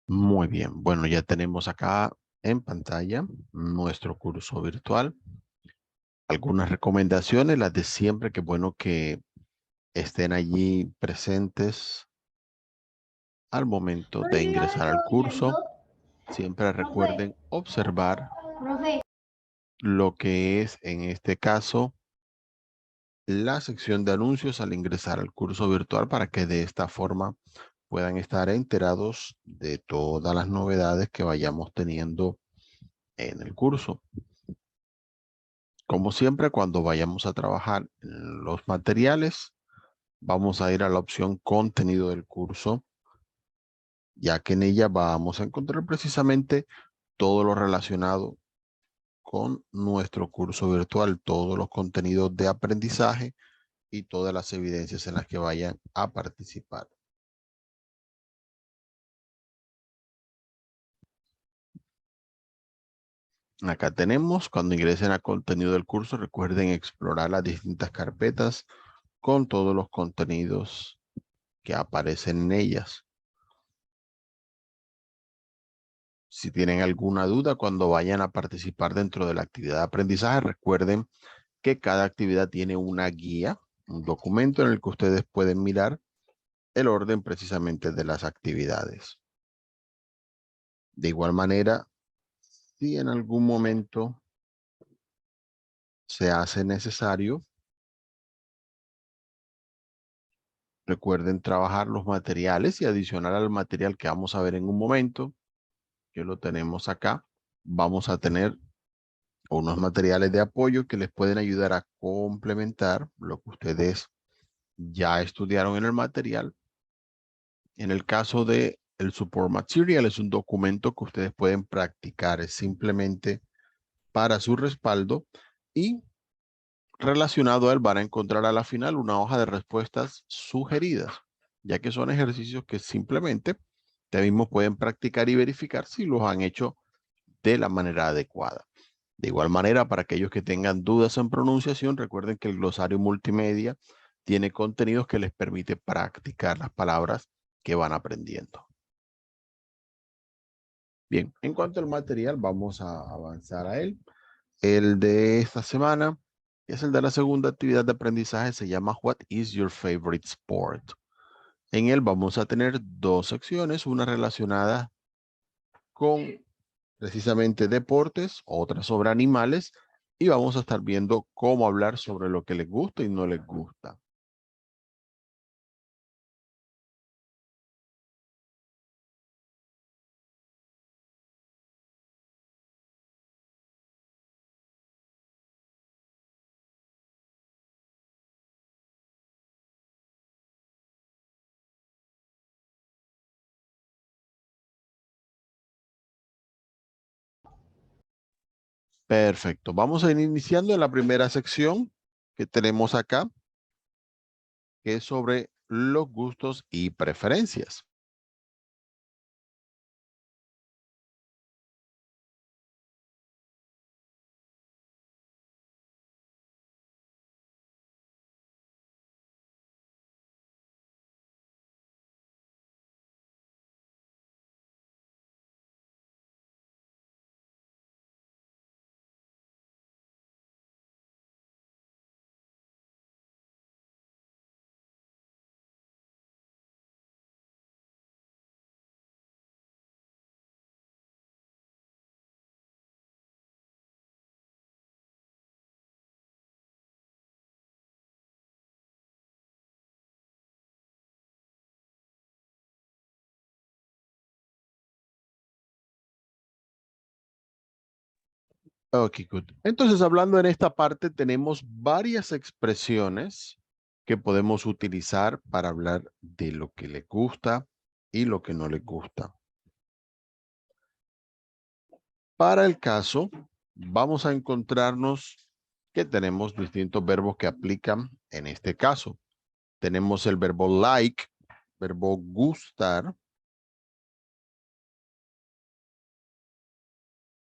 Muy bien, bueno, ya tenemos acá en pantalla nuestro curso virtual. Algunas recomendaciones, las de siempre, que bueno que estén allí presentes al momento de ingresar al curso. Siempre recuerden observar Profe, lo que es en este caso la sección de anuncios al ingresar al curso virtual para que de esta forma puedan estar enterados de todas las novedades que vayamos teniendo en el curso. Como siempre, cuando vayamos a trabajar en los materiales, vamos a ir a la opción contenido del curso, ya que en ella vamos a encontrar precisamente todo lo relacionado con nuestro curso virtual, todos los contenidos de aprendizaje y todas las evidencias en las que vayan a participar. Acá tenemos, cuando ingresen a contenido del curso, recuerden explorar las distintas carpetas con todos los contenidos que aparecen en ellas. Si tienen alguna duda cuando vayan a participar dentro de la actividad de aprendizaje, recuerden que cada actividad tiene una guía, un documento en el que ustedes pueden mirar el orden precisamente de las actividades. De igual manera, si en algún momento se hace necesario, recuerden trabajar los materiales y adicional al material que vamos a ver en un momento, que lo tenemos acá, vamos a tener unos materiales de apoyo que les pueden ayudar a complementar lo que ustedes ya estudiaron en el material. En el caso de el support material, es un documento que ustedes pueden practicar, es simplemente para su respaldo, y relacionado a él van a encontrar a la final una hoja de respuestas sugeridas, ya que son ejercicios que simplemente ustedes mismos pueden practicar y verificar si los han hecho de la manera adecuada. De igual manera, para aquellos que tengan dudas en pronunciación, recuerden que el glosario multimedia tiene contenidos que les permite practicar las palabras que van aprendiendo. Bien, en cuanto al material, vamos a avanzar a él. El de esta semana, que es el de la segunda actividad de aprendizaje, se llama What is your favorite sport? En él vamos a tener dos secciones, una relacionada con precisamente deportes, otra sobre animales, y vamos a estar viendo cómo hablar sobre lo que les gusta y no les gusta. Perfecto. Vamos a ir iniciando en la primera sección que tenemos acá, que es sobre los gustos y preferencias. Ok, good. Entonces, hablando en esta parte, tenemos varias expresiones que podemos utilizar para hablar de lo que le gusta y lo que no le gusta. Para el caso, vamos a encontrarnos que tenemos distintos verbos que aplican en este caso. Tenemos el verbo like, verbo gustar,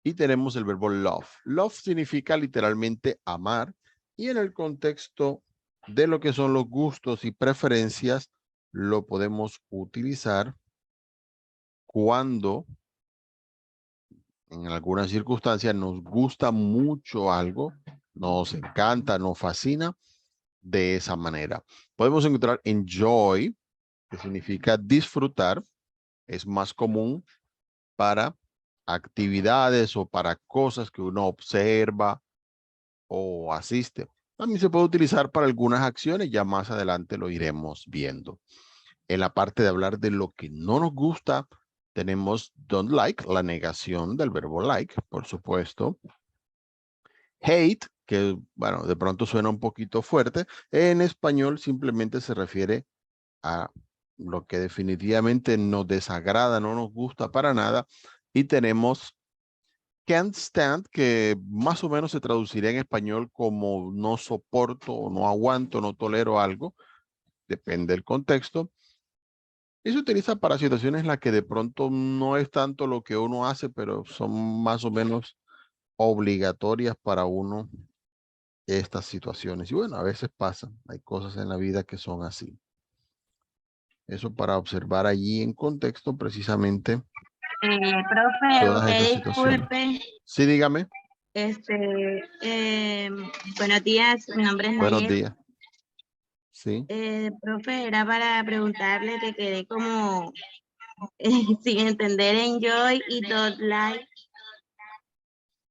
y tenemos el verbo love. Love significa literalmente amar, y en el contexto de lo que son los gustos y preferencias, lo podemos utilizar cuando en algunas circunstancias nos gusta mucho algo, nos encanta, nos fascina de esa manera. Podemos encontrar enjoy, que significa disfrutar. Es más común para actividades o para cosas que uno observa o asiste. También se puede utilizar para algunas acciones, ya más adelante lo iremos viendo. En la parte de hablar de lo que no nos gusta, tenemos don't like, la negación del verbo like, por supuesto. Hate, que bueno, de pronto suena un poquito fuerte. En español simplemente se refiere a lo que definitivamente nos desagrada, no nos gusta para nada. Y tenemos can't stand, que más o menos se traduciría en español como no soporto, o no aguanto, no tolero algo. Depende del contexto. Y se utiliza para situaciones en las que de pronto no es tanto lo que uno hace, pero son más o menos obligatorias para uno estas situaciones. Y bueno, a veces pasan. Hay cosas en la vida que son así. Eso para observar allí en contexto precisamente Profe, todas usted estas situaciones. disculpe, Sí, dígame. buenos días, mi nombre es Buenos Nayel. días. Sí. Profe, era para preguntarle que quedé como sin entender enjoy y don't like.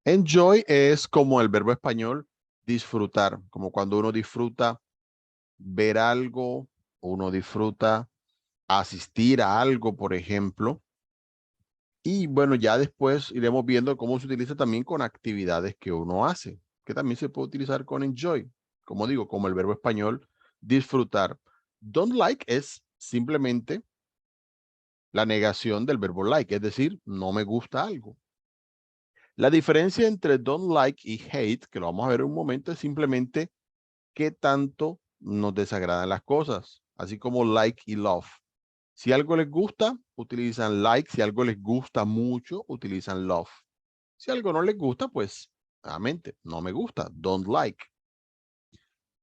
Enjoy es como el verbo español disfrutar, como cuando uno disfruta ver algo, uno disfruta asistir a algo, por ejemplo. Y bueno, ya después iremos viendo cómo se utiliza también con actividades que uno hace, que también se puede utilizar con enjoy. Como digo, como el verbo español disfrutar. Don't like es simplemente la negación del verbo like, es decir, no me gusta algo. La diferencia entre don't like y hate, que lo vamos a ver en un momento, es simplemente qué tanto nos desagradan las cosas, así como like y love. Si algo les gusta, utilizan like. Si algo les gusta mucho, utilizan love. Si algo no les gusta, pues, nuevamente, no me gusta, don't like.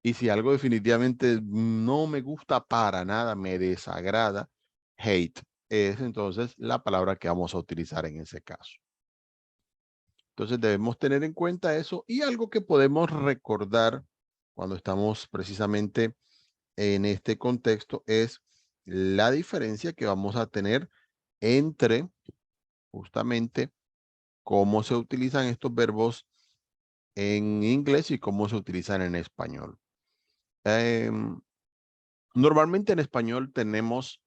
Y si algo definitivamente no me gusta para nada, me desagrada, hate, es entonces la palabra que vamos a utilizar en ese caso. Entonces debemos tener en cuenta eso, y algo que podemos recordar cuando estamos precisamente en este contexto es la diferencia que vamos a tener entre justamente cómo se utilizan estos verbos en inglés y cómo se utilizan en español. Normalmente en español tenemos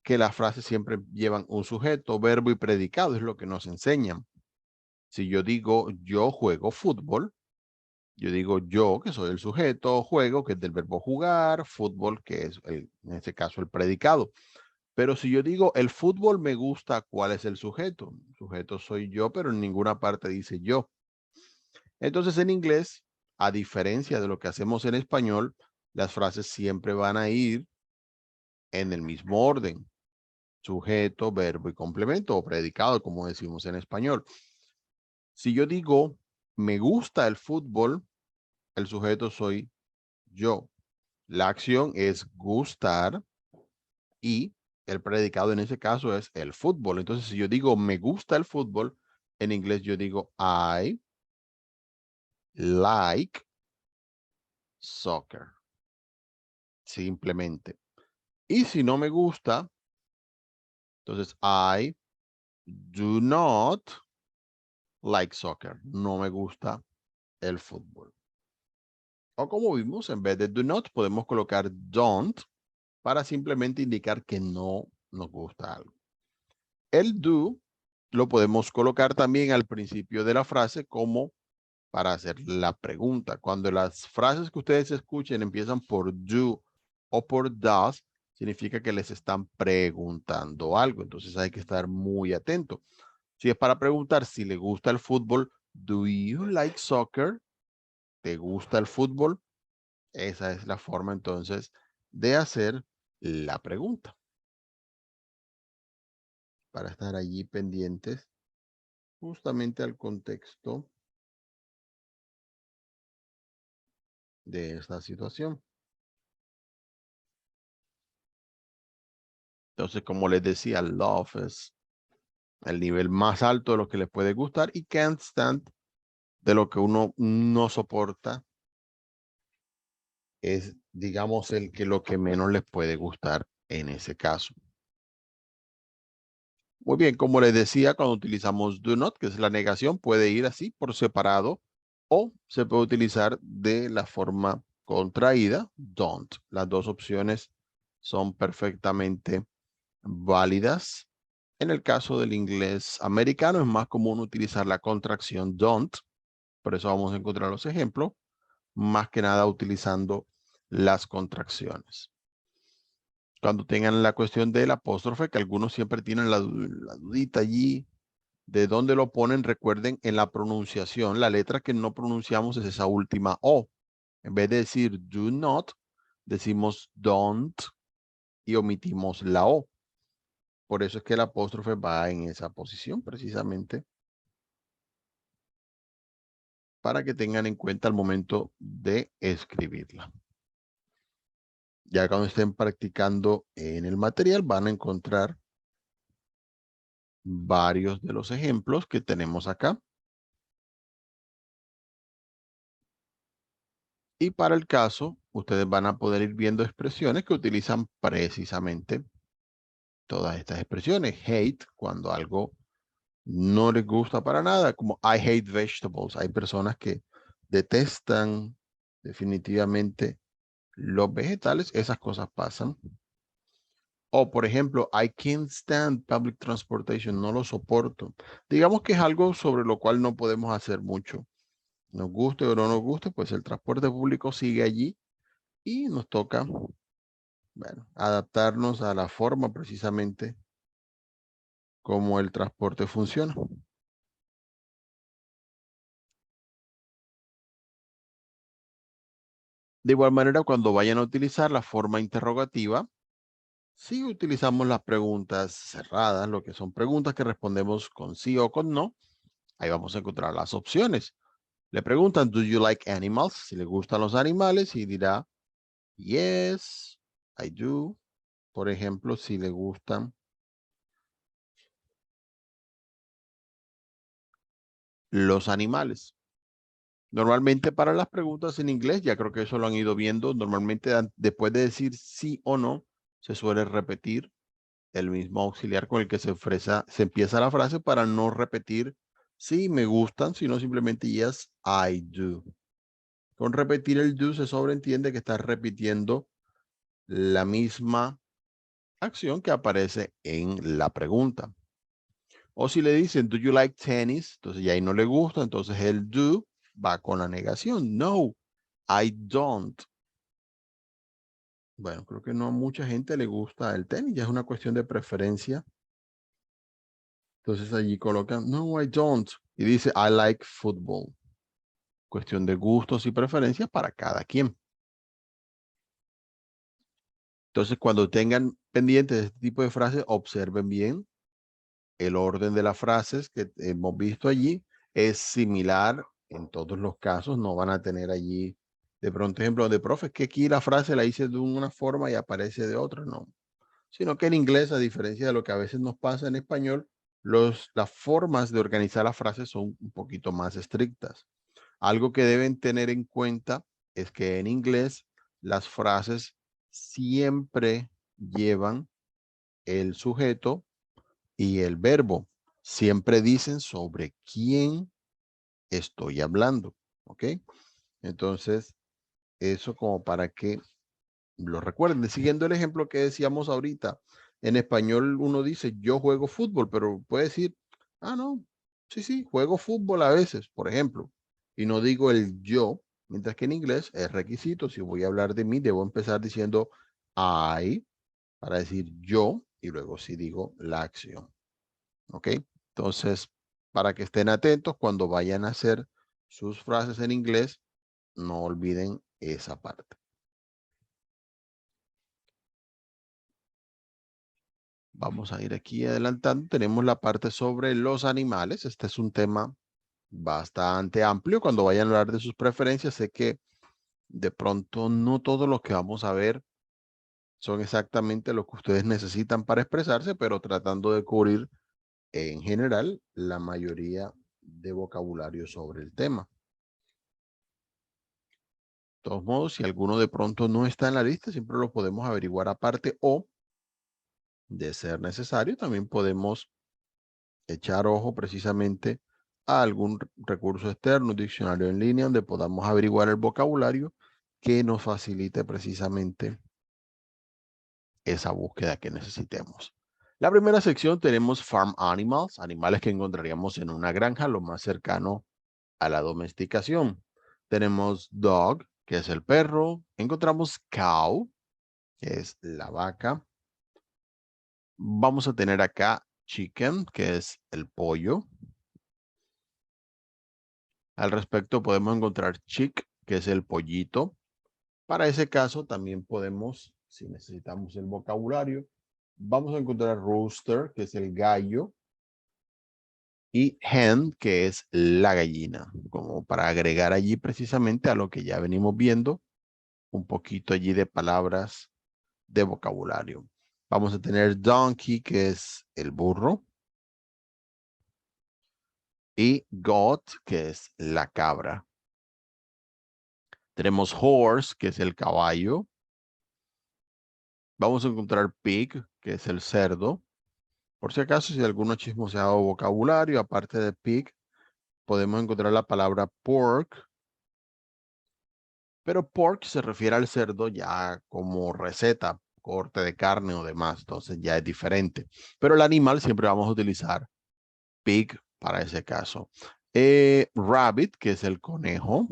que las frases siempre llevan un sujeto, verbo y predicado, es lo que nos enseñan. Si yo digo yo juego fútbol, yo digo yo, que soy el sujeto, juego, que es del verbo jugar, fútbol, que es en este caso el predicado. Pero si yo digo el fútbol me gusta, ¿cuál es el sujeto? El sujeto soy yo, pero en ninguna parte dice yo. Entonces en inglés, a diferencia de lo que hacemos en español, las frases siempre van a ir en el mismo orden. Sujeto, verbo y complemento, o predicado, como decimos en español. Si yo digo me gusta el fútbol, el sujeto soy yo. La acción es gustar y el predicado en ese caso es el fútbol. Entonces, si yo digo me gusta el fútbol, en inglés yo digo I like soccer. Simplemente. Y si no me gusta, entonces I do not like soccer. No me gusta el fútbol. O como vimos, en vez de do not, podemos colocar don't para simplemente indicar que no nos gusta algo. El do lo podemos colocar también al principio de la frase como para hacer la pregunta. Cuando las frases que ustedes escuchen empiezan por do o por does, significa que les están preguntando algo. Entonces hay que estar muy atento. Si es para preguntar si le gusta el fútbol, do you like soccer? ¿Te gusta el fútbol? Esa es la forma entonces de hacer la pregunta. Para estar allí pendientes justamente al contexto de esta situación. Entonces, como les decía, love es el nivel más alto de lo que les puede gustar, y can't stand de lo que uno no soporta, es, digamos, lo que menos les puede gustar en ese caso. Muy bien, como les decía, cuando utilizamos do not, que es la negación, puede ir así por separado o se puede utilizar de la forma contraída, don't. Las dos opciones son perfectamente válidas. En el caso del inglés americano es más común utilizar la contracción don't, por eso vamos a encontrar los ejemplos, más que nada utilizando las contracciones. Cuando tengan la cuestión del apóstrofe, que algunos siempre tienen la dudita allí, de dónde lo ponen, recuerden en la pronunciación, la letra que no pronunciamos es esa última O. En vez de decir do not, decimos don't y omitimos la O. Por eso es que el apóstrofe va en esa posición precisamente, para que tengan en cuenta al momento de escribirla. Ya cuando estén practicando en el material van a encontrar varios de los ejemplos que tenemos acá. Y para el caso, ustedes van a poder ir viendo expresiones que utilizan precisamente todas estas expresiones. Hate, cuando algo no les gusta para nada, como I hate vegetables. Hay personas que detestan definitivamente los vegetales, esas cosas pasan. O, por ejemplo, I can't stand public transportation, no lo soporto. Digamos que es algo sobre lo cual no podemos hacer mucho. Nos guste o no nos guste, pues el transporte público sigue allí y nos toca, bueno, adaptarnos a la forma precisamente como el transporte funciona. De igual manera, cuando vayan a utilizar la forma interrogativa, si utilizamos las preguntas cerradas, lo que son preguntas que respondemos con sí o con no, ahí vamos a encontrar las opciones. Le preguntan, ¿do you like animals? Si le gustan los animales, y dirá, yes, I do. Por ejemplo, si le gustan los animales. Normalmente para las preguntas en inglés, ya creo que eso lo han ido viendo, normalmente después de decir sí o no, se suele repetir el mismo auxiliar con el que se empieza la frase, para no repetir sí, me gustan, sino simplemente yes, I do. Con repetir el do se sobreentiende que estás repitiendo la misma acción que aparece en la pregunta. O si le dicen, do you like tennis? Entonces ya ahí no le gusta, entonces el do va con la negación. No, I don't. Bueno, creo que no a mucha gente le gusta el tenis, ya es una cuestión de preferencia. Entonces allí colocan, no, I don't. Y dice, I like football. Cuestión de gustos y preferencias para cada quien. Entonces, cuando tengan pendientes de este tipo de frases, observen bien el orden de las frases que hemos visto allí. Es similar en todos los casos. No van a tener allí, de pronto, ejemplo de profe, es que aquí la frase la hice de una forma y aparece de otra. No. Sino que en inglés, a diferencia de lo que a veces nos pasa en español, las formas de organizar las frases son un poquito más estrictas. Algo que deben tener en cuenta es que en inglés las frases siempre llevan el sujeto y el verbo. Siempre dicen sobre quién estoy hablando. ¿Ok? Entonces, eso como para que lo recuerden. Siguiendo el ejemplo que decíamos ahorita, en español uno dice yo juego fútbol, pero puede decir, ah, no, sí, juego fútbol a veces, por ejemplo, y no digo el yo, mientras que en inglés es requisito. Si voy a hablar de mí, debo empezar diciendo I para decir yo, y luego sí digo la acción. ¿Ok? Entonces, para que estén atentos cuando vayan a hacer sus frases en inglés, no olviden esa parte. Vamos a ir aquí adelantando. Tenemos la parte sobre los animales. Este es un tema bastante amplio. Cuando vayan a hablar de sus preferencias, sé que de pronto no todo lo que vamos a ver son exactamente lo que ustedes necesitan para expresarse, pero tratando de cubrir en general la mayoría de vocabulario sobre el tema. De todos modos, si alguno de pronto no está en la lista, siempre lo podemos averiguar aparte o, de ser necesario, también podemos echar ojo precisamente a algún recurso externo, un diccionario en línea, donde podamos averiguar el vocabulario que nos facilite precisamente esa búsqueda que necesitemos. La primera sección tenemos Farm Animals, animales que encontraríamos en una granja, lo más cercano a la domesticación. Tenemos Dog, que es el perro. Encontramos Cow, que es la vaca. Vamos a tener acá Chicken, que es el pollo. Al respecto podemos encontrar Chick, que es el pollito. Para ese caso también podemos, si necesitamos el vocabulario, vamos a encontrar Rooster, que es el gallo, y Hen, que es la gallina, como para agregar allí precisamente a lo que ya venimos viendo, un poquito allí de palabras de vocabulario. Vamos a tener Donkey, que es el burro, y Goat, que es la cabra. Tenemos Horse, que es el caballo. Vamos a encontrar Pig, que es el cerdo. Por si acaso, si alguno chismoseado vocabulario, aparte de pig, podemos encontrar la palabra pork. Pero pork se refiere al cerdo ya como receta, corte de carne o demás. Entonces ya es diferente. Pero el animal siempre vamos a utilizar pig para ese caso. Rabbit, que es el conejo.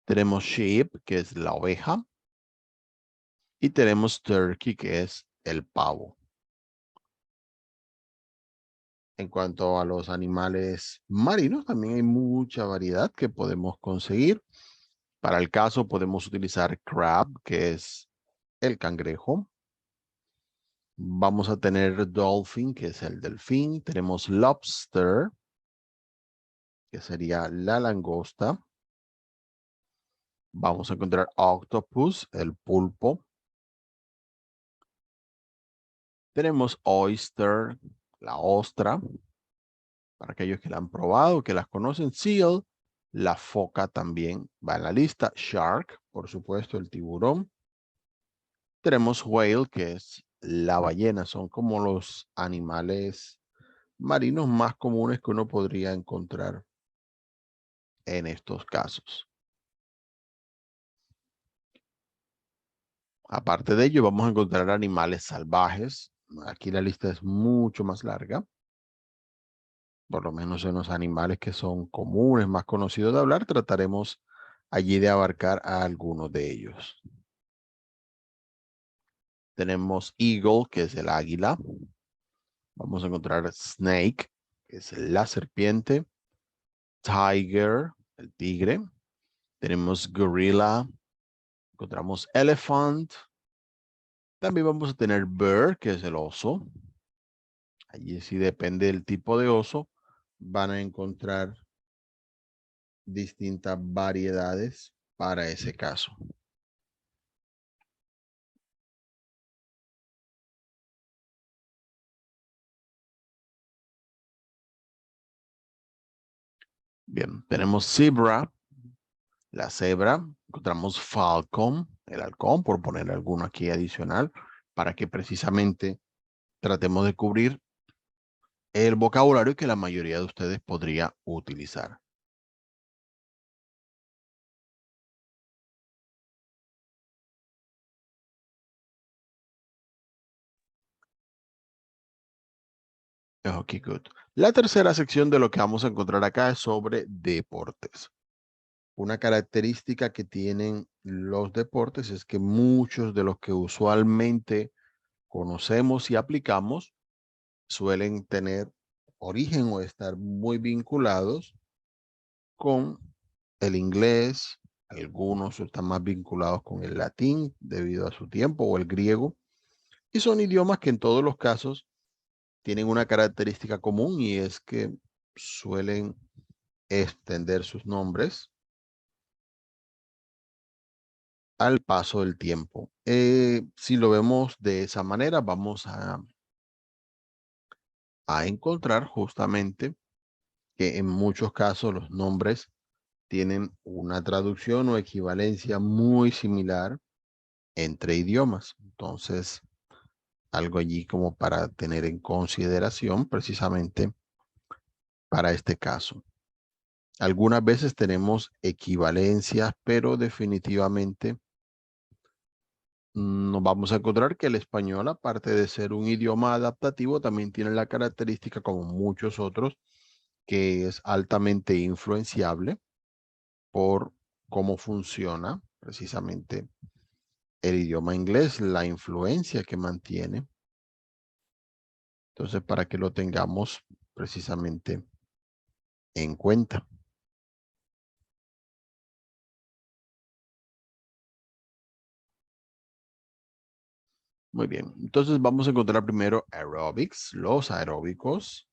Tenemos sheep, que es la oveja. Y tenemos turkey, que es el pavo. En cuanto a los animales marinos, también hay mucha variedad que podemos conseguir. Para el caso podemos utilizar crab, que es el cangrejo. Vamos a tener dolphin, que es el delfín. Tenemos lobster, que sería la langosta. Vamos a encontrar octopus, el pulpo. Tenemos oyster, la ostra, para aquellos que la han probado, que las conocen. Seal, la foca también va en la lista. Shark, por supuesto, el tiburón. Tenemos whale, que es la ballena. Son como los animales marinos más comunes que uno podría encontrar en estos casos. Aparte de ello, vamos a encontrar animales salvajes. Aquí la lista es mucho más larga. Por lo menos en los animales que son comunes, más conocidos de hablar, trataremos allí de abarcar a algunos de ellos. Tenemos eagle, que es el águila. Vamos a encontrar snake, que es la serpiente. Tiger, el tigre. Tenemos gorilla. Encontramos elephant. También vamos a tener bear, que es el oso. Allí sí depende del tipo de oso. Van a encontrar distintas variedades para ese caso. Bien, tenemos zebra, la cebra. Encontramos falcon, el halcón, por poner alguno aquí adicional, para que precisamente tratemos de cubrir el vocabulario que la mayoría de ustedes podría utilizar. Ok, good. La tercera sección de lo que vamos a encontrar acá es sobre deportes. Una característica que tienen los deportes es que muchos de los que usualmente conocemos y aplicamos suelen tener origen o estar muy vinculados con el inglés. Algunos están más vinculados con el latín debido a su tiempo o el griego. Y son idiomas que en todos los casos tienen una característica común y es que suelen extender sus nombres al paso del tiempo. Si lo vemos de esa manera, vamos a a encontrar justamente que en muchos casos los nombres tienen una traducción o equivalencia muy similar entre idiomas. Entonces, algo allí como para tener en consideración precisamente para este caso. Algunas veces tenemos equivalencias, pero definitivamente nos vamos a encontrar que el español, aparte de ser un idioma adaptativo, también tiene la característica, como muchos otros, que es altamente influenciable por cómo funciona precisamente el idioma inglés, la influencia que mantiene. Entonces, para que lo tengamos precisamente en cuenta. Muy bien, entonces vamos a encontrar primero aerobics, los aeróbicos.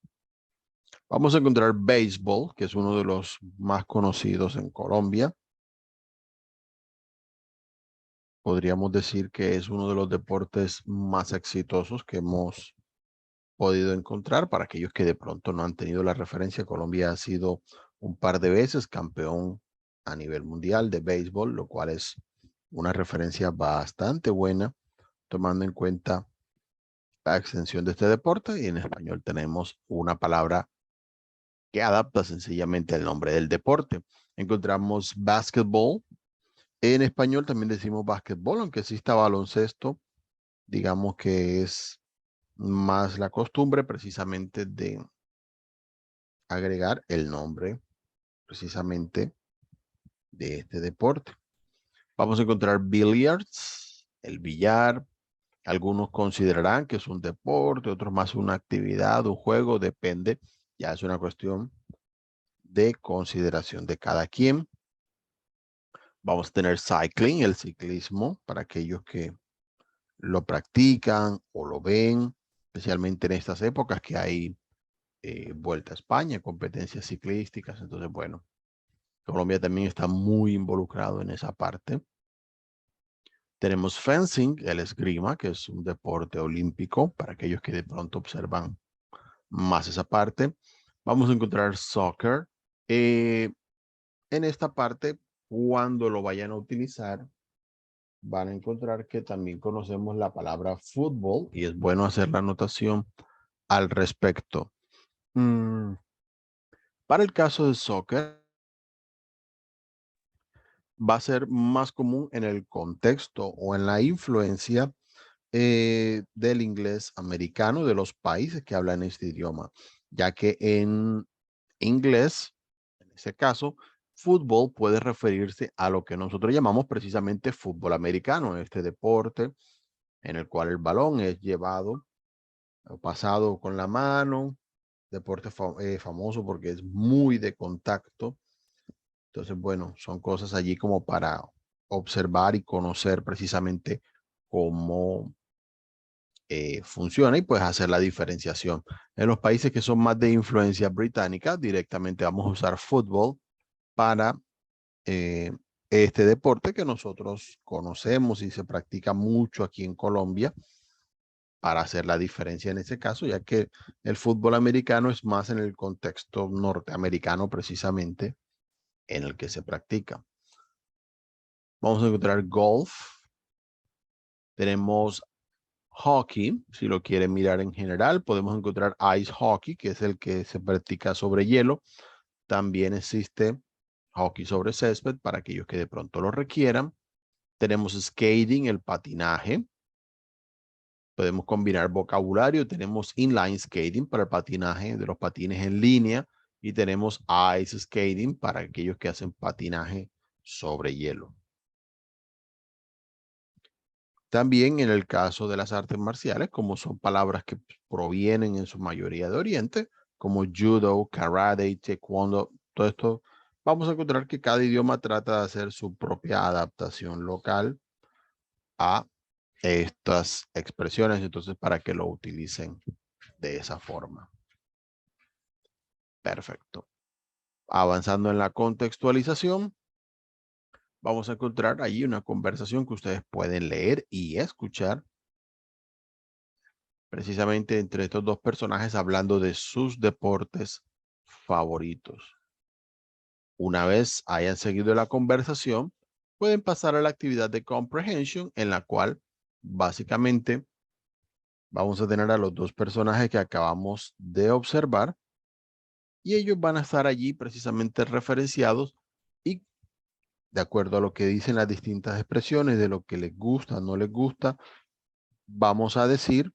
Vamos a encontrar béisbol, que es uno de los más conocidos en Colombia. Podríamos decir que es uno de los deportes más exitosos que hemos podido encontrar. Para aquellos que de pronto no han tenido la referencia, Colombia ha sido un par de veces campeón a nivel mundial de béisbol, lo cual es una referencia bastante buena, tomando en cuenta la extensión de este deporte. Y en español tenemos una palabra que adapta sencillamente el nombre del deporte. Encontramos basketball. En español también decimos básquetbol, aunque exista baloncesto, digamos que es más la costumbre precisamente de agregar el nombre precisamente de este deporte. Vamos a encontrar billiards, el billar. Algunos considerarán que es un deporte, otros más una actividad, un juego, depende. Ya es una cuestión de consideración de cada quien. Vamos a tener cycling, el ciclismo, para aquellos que lo practican o lo ven, especialmente en estas épocas que hay Vuelta a España, competencias ciclísticas. Entonces, bueno, Colombia también está muy involucrado en esa parte. Tenemos fencing, el esgrima, que es un deporte olímpico, para aquellos que de pronto observan más esa parte. Vamos a encontrar soccer. En esta parte, cuando lo vayan a utilizar, van a encontrar que también conocemos la palabra fútbol y es bueno hacer la anotación al respecto. Para el caso de soccer, va a ser más común en el contexto o en la influencia del inglés americano, de los países que hablan este idioma, ya que en inglés, en ese caso, fútbol puede referirse a lo que nosotros llamamos precisamente fútbol americano, este deporte en el cual el balón es llevado o pasado con la mano, deporte famoso porque es muy de contacto. Entonces, bueno, son cosas allí como para observar y conocer precisamente cómo funciona y pues hacer la diferenciación. En los países que son más de influencia británica, directamente vamos a usar fútbol para eh, este deporte que nosotros conocemos y se practica mucho aquí en Colombia, para hacer la diferencia en ese caso, ya que el fútbol americano es más en el contexto norteamericano precisamente en el que se practica. Vamos a encontrar golf. Tenemos hockey, si lo quieren mirar en general. Podemos encontrar ice hockey, que es el que se practica sobre hielo. También existe hockey sobre césped para aquellos que de pronto lo requieran. Tenemos skating, el patinaje. Podemos combinar vocabulario. Tenemos inline skating para el patinaje de los patines en línea. Y tenemos ice skating para aquellos que hacen patinaje sobre hielo. También en el caso de las artes marciales, como son palabras que provienen en su mayoría de Oriente, como judo, karate, taekwondo, todo esto, vamos a encontrar que cada idioma trata de hacer su propia adaptación local a estas expresiones, entonces para que lo utilicen de esa forma. Perfecto. Avanzando en la contextualización, vamos a encontrar allí una conversación que ustedes pueden leer y escuchar precisamente entre estos dos personajes hablando de sus deportes favoritos. Una vez hayan seguido la conversación, pueden pasar a la actividad de comprehension, en la cual básicamente vamos a tener a los dos personajes que acabamos de observar y ellos van a estar allí precisamente referenciados y de acuerdo a lo que dicen las distintas expresiones de lo que les gusta, no les gusta, vamos a decir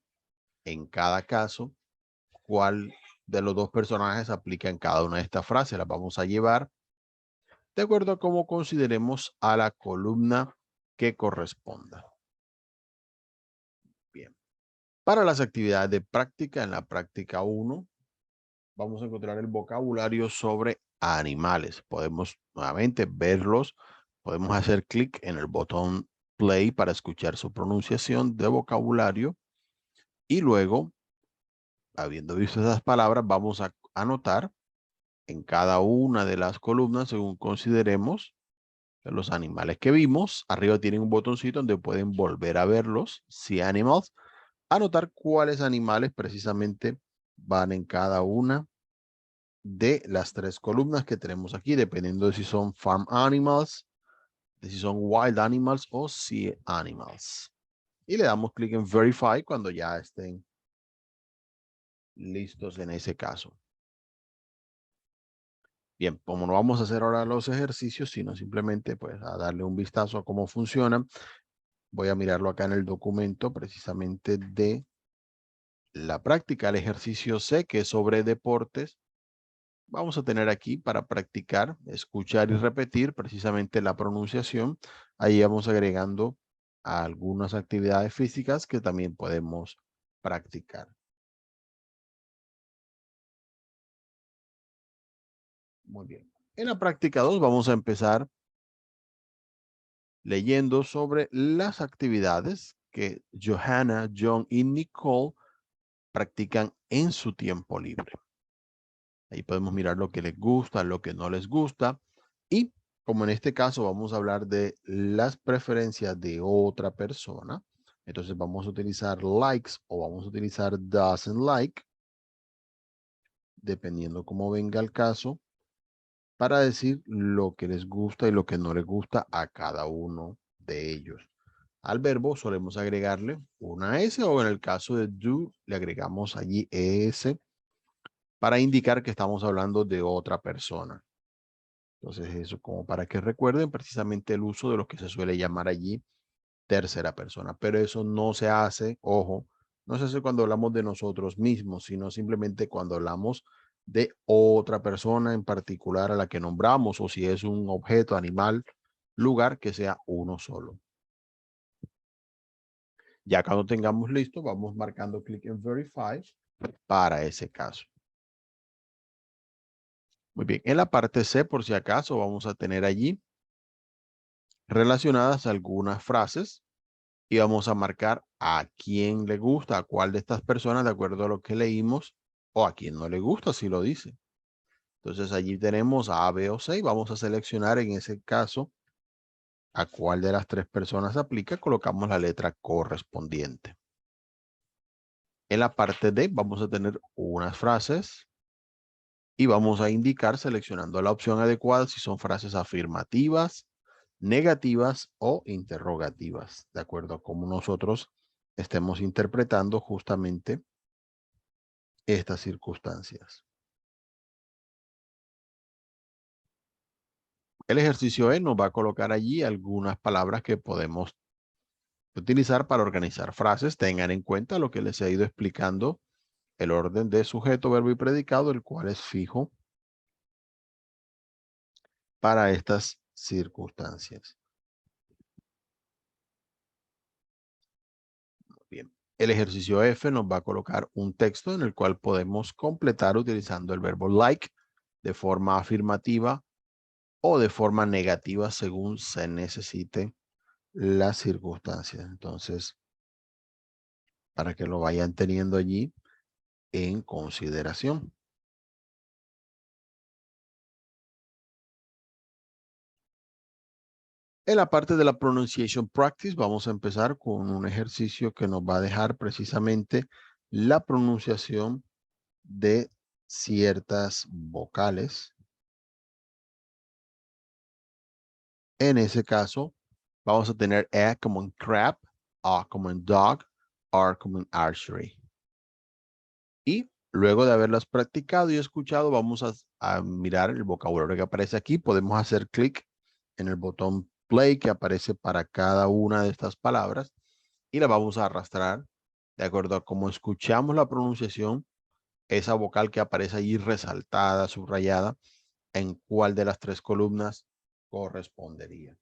en cada caso cuál de los dos personajes aplica en cada una de estas frases. Las vamos a llevar de acuerdo a cómo consideremos a la columna que corresponda. Bien. Para las actividades de práctica, en la práctica 1, vamos a encontrar el vocabulario sobre animales. Podemos nuevamente verlos. Podemos hacer clic en el botón play para escuchar su pronunciación de vocabulario. Y luego, habiendo visto esas palabras, vamos a anotar en cada una de las columnas según consideremos los animales que vimos. Arriba tienen un botoncito donde pueden volver a verlos. See animals. Anotar cuáles animales precisamente van en cada una de las tres columnas que tenemos aquí, dependiendo de si son farm animals, de si son wild animals o sea animals. Y le damos clic en verify cuando ya estén listos en ese caso. Bien, como no vamos a hacer ahora los ejercicios, sino simplemente pues a darle un vistazo a cómo funcionan, voy a mirarlo acá en el documento precisamente de la práctica. El ejercicio C, que es sobre deportes, vamos a tener aquí para practicar, escuchar y repetir precisamente la pronunciación. Ahí vamos agregando algunas actividades físicas que también podemos practicar. Muy bien. En la práctica 2 vamos a empezar leyendo sobre las actividades que Johanna, John y Nicole practican en su tiempo libre. Ahí podemos mirar lo que les gusta, lo que no les gusta. Y como en este caso vamos a hablar de las preferencias de otra persona, entonces vamos a utilizar likes o vamos a utilizar doesn't like, dependiendo cómo venga el caso, para decir lo que les gusta y lo que no les gusta a cada uno de ellos. Al verbo solemos agregarle una S o en el caso de do le agregamos allí ES para indicar que estamos hablando de otra persona. Entonces eso como para que recuerden precisamente el uso de lo que se suele llamar allí tercera persona. Pero eso no se hace, ojo, no se hace cuando hablamos de nosotros mismos, sino simplemente cuando hablamos de otra persona en particular a la que nombramos o si es un objeto, animal, lugar, que sea uno solo. Ya cuando tengamos listo, vamos marcando clic en Verify para ese caso. Muy bien, en la parte C, por si acaso, vamos a tener allí relacionadas algunas frases y vamos a marcar a quién le gusta, a cuál de estas personas, de acuerdo a lo que leímos, o a quién no le gusta, si lo dice. Entonces allí tenemos A, B o C y vamos a seleccionar en ese caso a cuál de las tres personas aplica, colocamos la letra correspondiente. En la parte D vamos a tener unas frases y vamos a indicar seleccionando la opción adecuada si son frases afirmativas, negativas o interrogativas, de acuerdo a cómo nosotros estemos interpretando justamente estas circunstancias. El ejercicio E nos va a colocar allí algunas palabras que podemos utilizar para organizar frases. Tengan en cuenta lo que les he ido explicando, el orden de sujeto, verbo y predicado, el cual es fijo para estas circunstancias. Bien. El ejercicio F nos va a colocar un texto en el cual podemos completar utilizando el verbo like de forma afirmativa o de forma negativa según se necesite las circunstancias. Entonces, para que lo vayan teniendo allí en consideración. En la parte de la pronunciation practice vamos a empezar con un ejercicio que nos va a dejar precisamente la pronunciación de ciertas vocales. En ese caso, vamos a tener E como en crab, A como en dog, R como en archery. Y luego de haberlas practicado y escuchado, vamos a mirar el vocabulario que aparece aquí. Podemos hacer clic en el botón play que aparece para cada una de estas palabras y la vamos a arrastrar de acuerdo a cómo escuchamos la pronunciación, esa vocal que aparece allí resaltada, subrayada, en cuál de las tres columnas correspondería.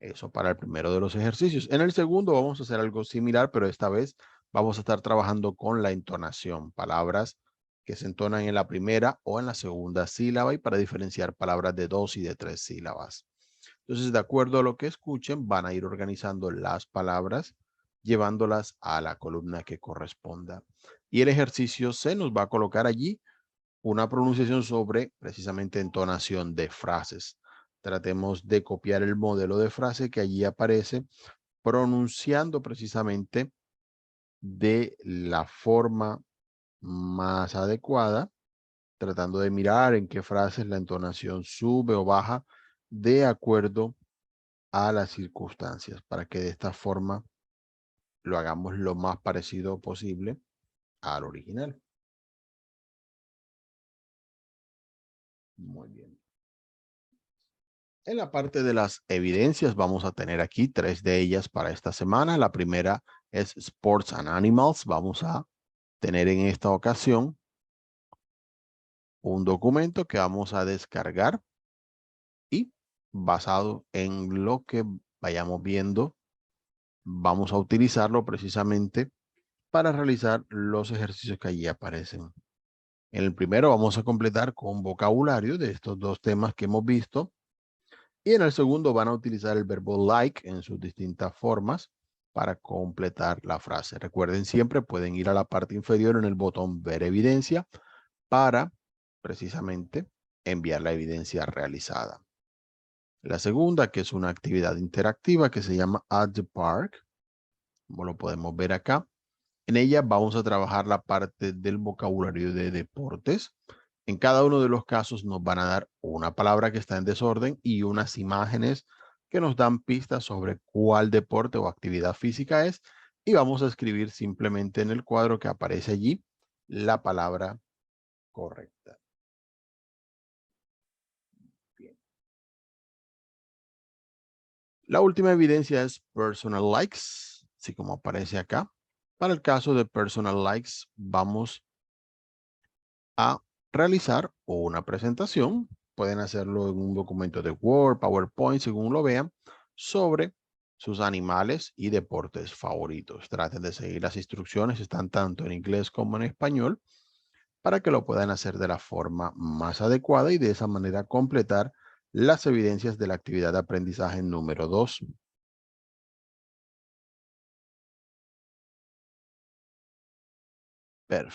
Eso para el primero de los ejercicios. En el segundo vamos a hacer algo similar, pero esta vez vamos a estar trabajando con la entonación. Palabras que se entonan en la primera o en la segunda sílaba y para diferenciar palabras de 2 y de 3 sílabas. Entonces, de acuerdo a lo que escuchen, van a ir organizando las palabras, llevándolas a la columna que corresponda. Y el ejercicio se nos va a colocar allí una pronunciación sobre precisamente entonación de frases. Tratemos de copiar el modelo de frase que allí aparece, pronunciando precisamente de la forma más adecuada, tratando de mirar en qué frases la entonación sube o baja de acuerdo a las circunstancias, para que de esta forma lo hagamos lo más parecido posible al original. Muy bien. En la parte de las evidencias vamos a tener aquí 3 de ellas para esta semana. La primera es Sports and Animals. Vamos a tener en esta ocasión un documento que vamos a descargar y basado en lo que vayamos viendo, vamos a utilizarlo precisamente para realizar los ejercicios que allí aparecen. En el primero vamos a completar con vocabulario de estos dos temas que hemos visto. Y en el segundo van a utilizar el verbo like en sus distintas formas para completar la frase. Recuerden siempre, pueden ir a la parte inferior en el botón ver evidencia para precisamente enviar la evidencia realizada. La segunda, que es una actividad interactiva que se llama At the Park, como lo podemos ver acá. En ella vamos a trabajar la parte del vocabulario de deportes. En cada uno de los casos nos van a dar una palabra que está en desorden y unas imágenes que nos dan pistas sobre cuál deporte o actividad física es. Y vamos a escribir simplemente en el cuadro que aparece allí la palabra correcta. Bien. La última evidencia es personal likes, así como aparece acá. Para el caso de personal likes, vamos a realizar una presentación. Pueden hacerlo en un documento de Word, PowerPoint, según lo vean, sobre sus animales y deportes favoritos. Traten de seguir las instrucciones, están tanto en inglés como en español, para que lo puedan hacer de la forma más adecuada y de esa manera completar las evidencias de la actividad de aprendizaje número 2. Perfecto.